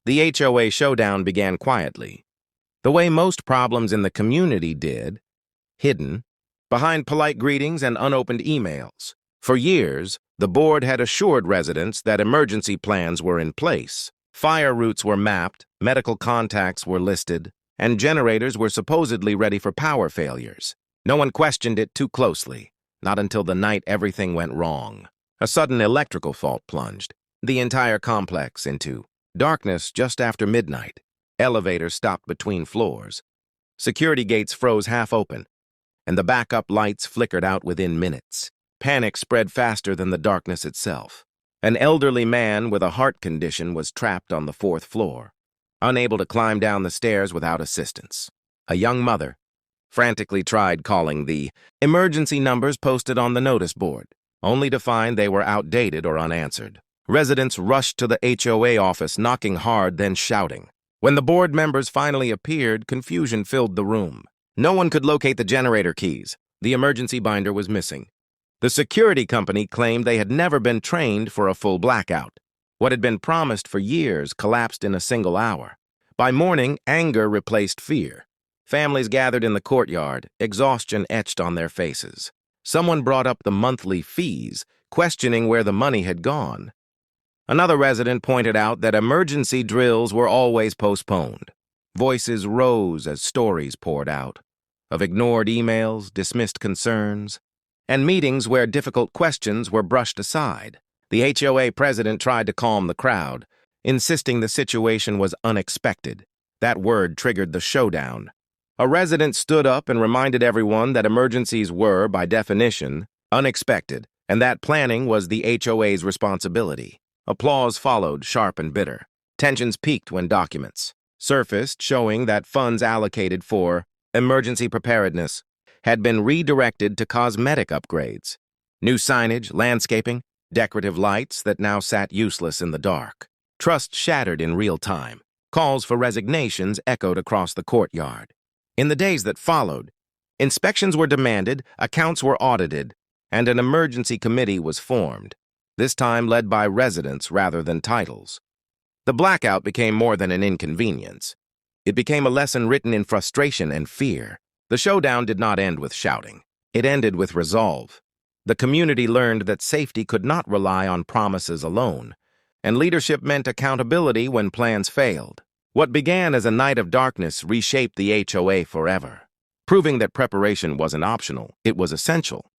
The HOA Showdown began quietly, the way most problems in the community did, hidden, behind polite greetings and unopened emails. For years, the board had assured residents that emergency plans were in place. Fire routes were mapped, medical contacts were listed, and generators were supposedly ready for power failures. No one questioned it too closely, not until the night everything went wrong. A sudden electrical fault plunged the entire complex into darkness just after midnight. Elevators stopped between floors. Security gates froze half open, and the backup lights flickered out within minutes. Panic spread faster than the darkness itself. An elderly man with a heart condition was trapped on the 4th floor, unable to climb down the stairs without assistance. A young mother frantically tried calling the emergency numbers posted on the notice board, only to find they were outdated or unanswered. Residents rushed to the HOA office, knocking hard, then shouting. When the board members finally appeared, confusion filled the room. No one could locate the generator keys. The emergency binder was missing. The security company claimed they had never been trained for a full blackout. What had been promised for years collapsed in a single hour. By morning, anger replaced fear. Families gathered in the courtyard, exhaustion etched on their faces. Someone brought up the monthly fees, questioning where the money had gone. Another resident pointed out that emergency drills were always postponed. Voices rose as stories poured out, of ignored emails, dismissed concerns, and meetings where difficult questions were brushed aside. The HOA president tried to calm the crowd, insisting the situation was unexpected. That word triggered the showdown. A resident stood up and reminded everyone that emergencies were, by definition, unexpected, and that planning was the HOA's responsibility. Applause followed, sharp and bitter. Tensions peaked when documents surfaced showing that funds allocated for emergency preparedness had been redirected to cosmetic upgrades. New signage, landscaping, decorative lights that now sat useless in the dark. Trust shattered in real time. Calls for resignations echoed across the courtyard. In the days that followed, inspections were demanded, accounts were audited, and an emergency committee was formed, this time led by residents rather than titles. The blackout became more than an inconvenience. It became a lesson written in frustration and fear. The showdown did not end with shouting. It ended with resolve. The community learned that safety could not rely on promises alone, and leadership meant accountability when plans failed. What began as a night of darkness reshaped the HOA forever, proving that preparation wasn't optional, it was essential.